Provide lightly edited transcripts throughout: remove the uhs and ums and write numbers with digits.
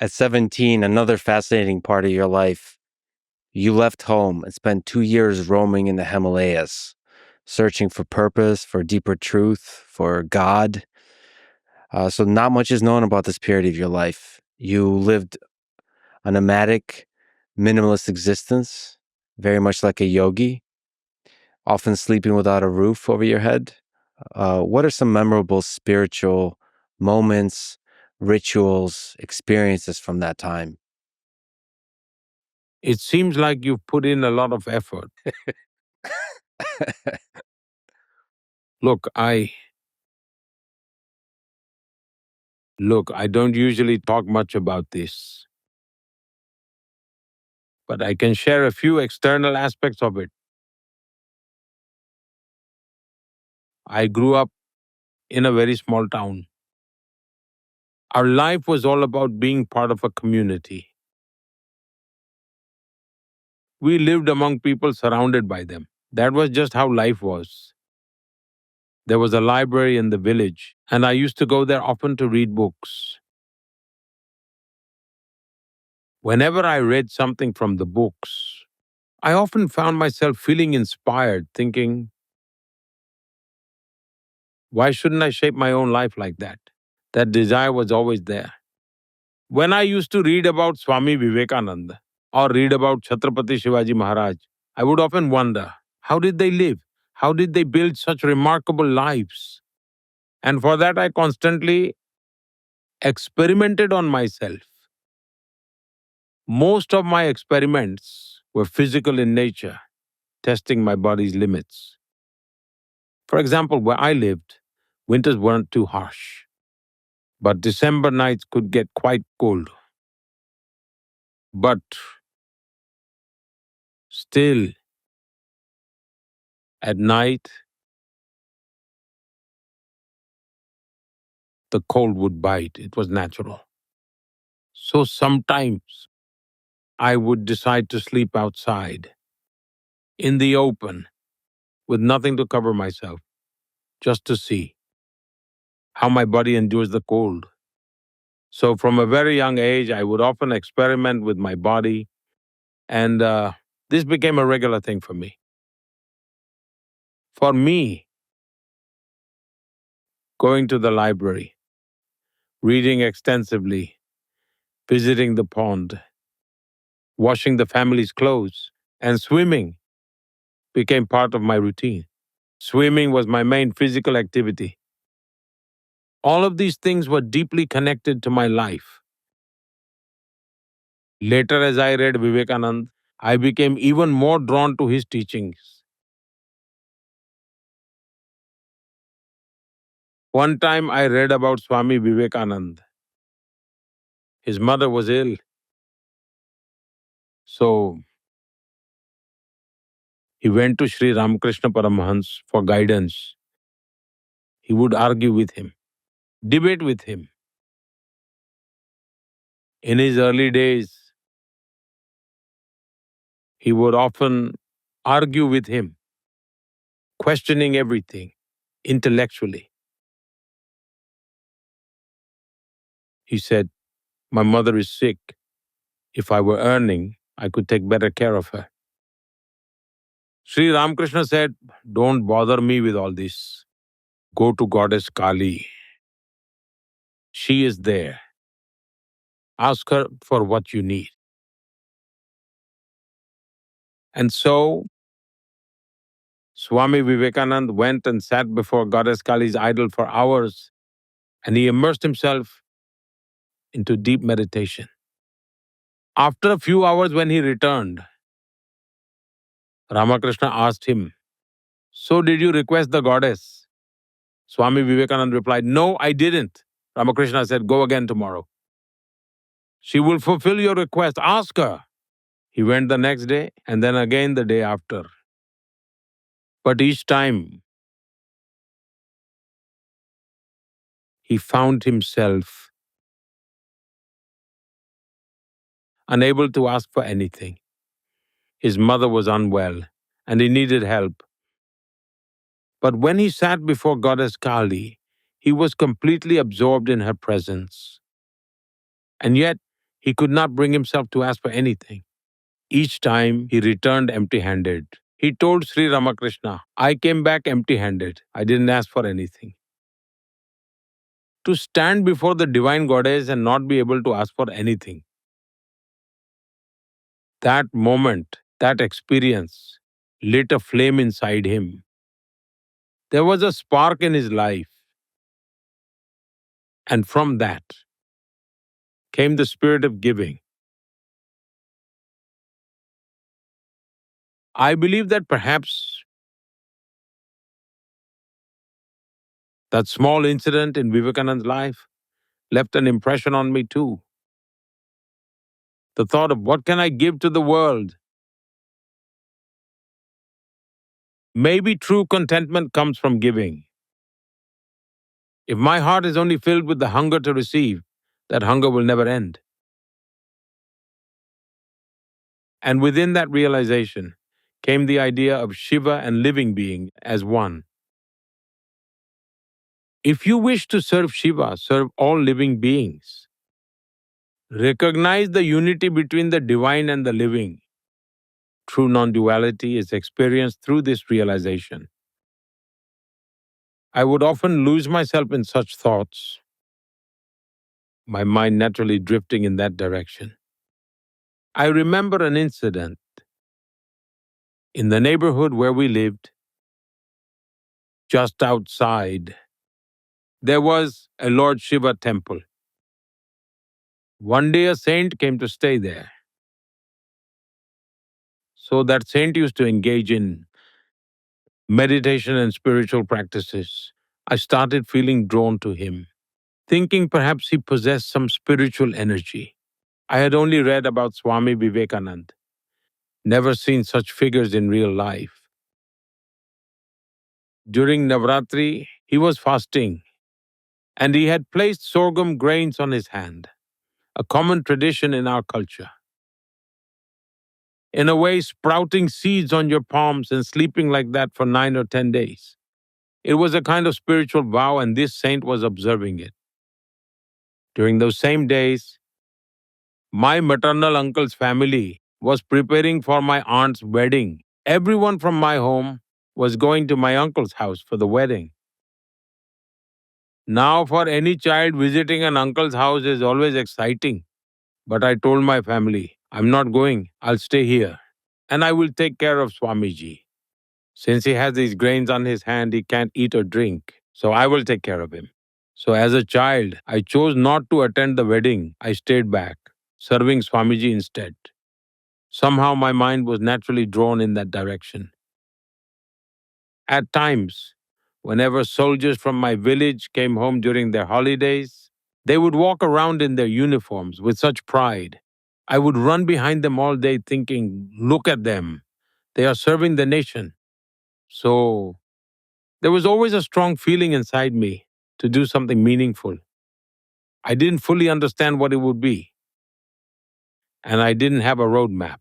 At 17, another fascinating part of your life, you left home and spent 2 years roaming in the Himalayas, searching for purpose, for deeper truth, for God. So not much is known about this period of your life. You lived a nomadic, minimalist existence, very much like a yogi, often sleeping without a roof over your head. What are some memorable spiritual moments, rituals, experiences from that time? It seems like you've put in a lot of effort. Look, I don't usually talk much about this, but I can share a few external aspects of it. I grew up in a very small town. Our life was all about being part of a community. We lived among people surrounded by them. That was just how life was. There was a library in the village, and I used to go there often to read books. Whenever I read something from the books, I often found myself feeling inspired, thinking, why shouldn't I shape my own life like that? That desire was always there. When I used to read about Swami Vivekananda or read about Chhatrapati Shivaji Maharaj, I would often wonder, how did they live? How did they build such remarkable lives? And for that, I constantly experimented on myself. Most of my experiments were physical in nature, testing my body's limits. For example, where I lived, winters weren't too harsh, but December nights could get quite cold. But still, at night, the cold would bite. It was natural. So sometimes I would decide to sleep outside, in the open, with nothing to cover myself, just to see how my body endures the cold. So from a very young age, I would often experiment with my body, and this became a regular thing for me. For me, going to the library, reading extensively, visiting the pond, washing the family's clothes, and swimming became part of my routine. Swimming was my main physical activity. All of these things were deeply connected to my life. Later, as I read Vivekananda, I became even more drawn to his teachings. One time I read about Swami Vivekananda. His mother was ill. So he went to Sri Ramakrishna Paramahans for guidance. He would argue with him, debate with him. In his early days, he would often argue with him, questioning everything intellectually. He said, my mother is sick. If I were earning, I could take better care of her. Sri Ramakrishna said, don't bother me with all this. Go to Goddess Kali. She is there. Ask her for what you need. And so, Swami Vivekananda went and sat before Goddess Kali's idol for hours, and he immersed himself into deep meditation. After a few hours, when he returned, Ramakrishna asked him, so did you request the goddess? Swami Vivekananda replied, no, I didn't. Ramakrishna said, go again tomorrow. She will fulfill your request. Ask her. He went the next day and then again the day after. But each time, he found himself unable to ask for anything. His mother was unwell and he needed help. But when he sat before Goddess Kali, he was completely absorbed in her presence. And yet, He could not bring himself to ask for anything. Each time he returned empty handed. He told Sri Ramakrishna, I came back empty handed. I didn't ask for anything. To stand before the divine goddess and not be able to ask for anything. That moment, that experience, lit a flame inside him. There was a spark in his life. And from that came the spirit of giving. I believe that perhaps that small incident in Vivekananda's life left an impression on me too. The thought of what can I give to the world? Maybe true contentment comes from giving. If my heart is only filled with the hunger to receive, that hunger will never end. And within that realization came the idea of Shiva and living being as one. If you wish to serve Shiva, serve all living beings. Recognize the unity between the divine and the living. True non-duality is experienced through this realization. I would often lose myself in such thoughts, my mind naturally drifting in that direction. I remember an incident in the neighborhood where we lived. Just outside, there was a Lord Shiva temple. One day a saint came to stay there. So that saint used to engage in meditation and spiritual practices. I started feeling drawn to him, thinking perhaps he possessed some spiritual energy. I had only read about Swami Vivekananda, never seen such figures in real life. During Navratri, he was fasting, and he had placed sorghum grains on his hand, a common tradition in our culture. In a way, sprouting seeds on your palms and sleeping like that for 9 or 10 days. It was a kind of spiritual vow, and this saint was observing it. During those same days, my maternal uncle's family was preparing for my aunt's wedding. Everyone from my home was going to my uncle's house for the wedding. Now, for any child, visiting an uncle's house is always exciting. But I told my family, I'm not going, I'll stay here. And I will take care of Swamiji. Since he has these grains on his hand, he can't eat or drink. So I will take care of him. So as a child, I chose not to attend the wedding. I stayed back, serving Swamiji instead. Somehow my mind was naturally drawn in that direction. At times, whenever soldiers from my village came home during their holidays, they would walk around in their uniforms with such pride. I would run behind them all day thinking, look at them. They are serving the nation. So there was always a strong feeling inside me to do something meaningful. I didn't fully understand what it would be, and I didn't have a roadmap.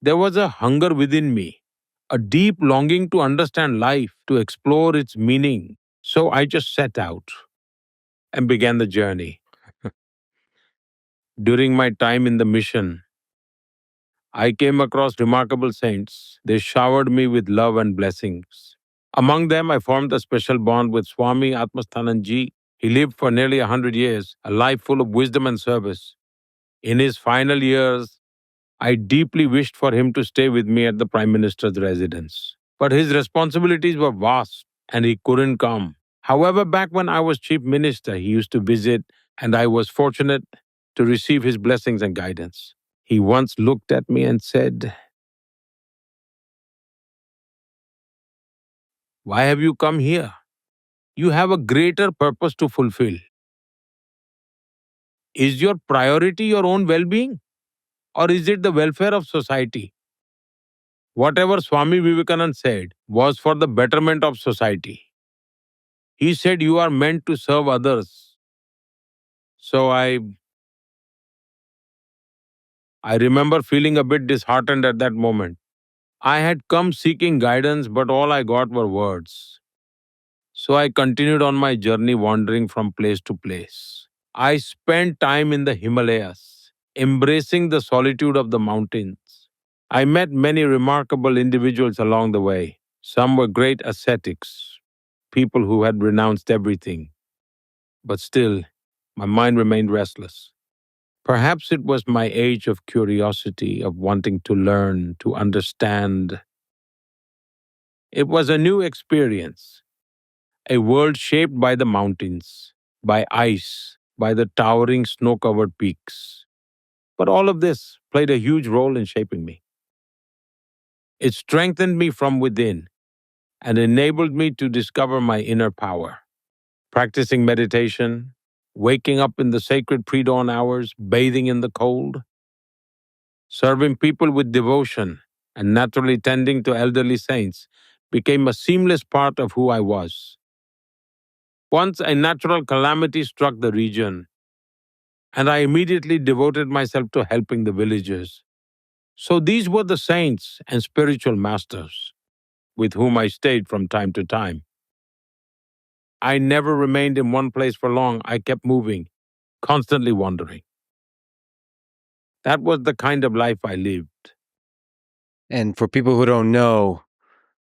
There was a hunger within me, a deep longing to understand life, to explore its meaning. So I just set out and began the journey. During my time in the mission, I came across remarkable saints. They showered me with love and blessings. Among them, I formed a special bond with Swami Atmasthananji. He lived for nearly 100 years, a life full of wisdom and service. In his final years, I deeply wished for him to stay with me at the Prime Minister's residence. But his responsibilities were vast and he couldn't come. However, back when I was Chief Minister, he used to visit, and I was fortunate to receive his blessings and guidance. He once looked at me and said, why have you come here? You have a greater purpose to fulfill. Is your priority your own well-being, or is it the welfare of society? Whatever Swami Vivekananda said was for the betterment of society. He said you are meant to serve others. So I remember feeling a bit disheartened at that moment. I had come seeking guidance, but all I got were words. So I continued on my journey, wandering from place to place. I spent time in the Himalayas, embracing the solitude of the mountains. I met many remarkable individuals along the way. Some were great ascetics, people who had renounced everything. But still, my mind remained restless. Perhaps it was my age of curiosity, of wanting to learn, to understand. It was a new experience, a world shaped by the mountains, by ice, by the towering snow covered peaks. But all of this played a huge role in shaping me. It strengthened me from within and enabled me to discover my inner power. Practicing meditation, waking up in the sacred pre dawn hours, bathing in the cold, serving people with devotion, and naturally tending to elderly saints became a seamless part of who I was. Once a natural calamity struck the region, and I immediately devoted myself to helping the villagers. So these were the saints and spiritual masters with whom I stayed from time to time. I never remained in one place for long. I kept moving, constantly wandering. That was the kind of life I lived. And for people who don't know,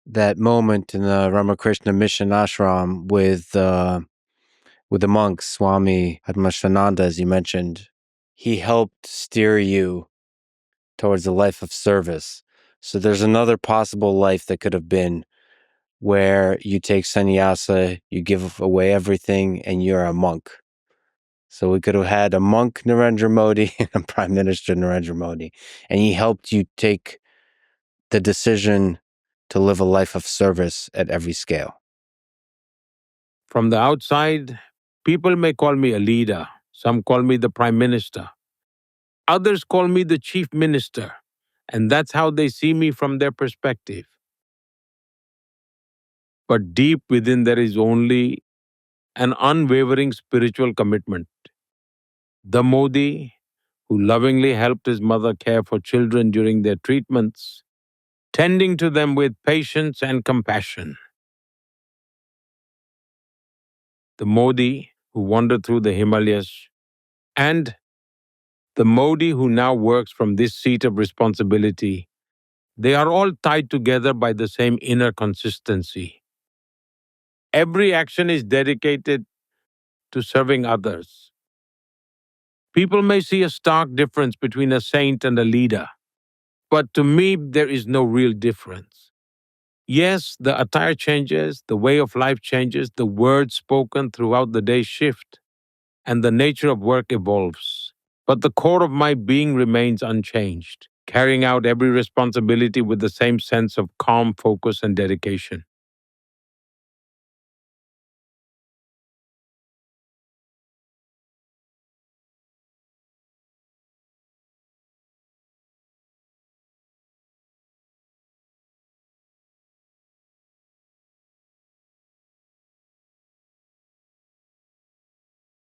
that moment in the Ramakrishna Mission Ashram with the monk Swami Vivekananda, as you mentioned, he helped steer you towards a life of service. So there's another possible life that could have been where you take sannyasa, you give away everything, and you're a monk. So we could have had a monk Narendra Modi and a Prime Minister Narendra Modi, and he helped you take the decision to live a life of service at every scale. From the outside, people may call me a leader. Some call me the prime minister. Others call me the chief minister. And that's how they see me from their perspective. But deep within, there is only an unwavering spiritual commitment. The Modi, who lovingly helped his mother care for children during their treatments, tending to them with patience and compassion. The Modi who wandered through the Himalayas, and the Modi who now works from this seat of responsibility, they are all tied together by the same inner consistency. Every action is dedicated to serving others. People may see a stark difference between a saint and a leader, but to me, there is no real difference. Yes, the attire changes, the way of life changes, the words spoken throughout the day shift, and the nature of work evolves. But the core of my being remains unchanged, carrying out every responsibility with the same sense of calm focus and dedication.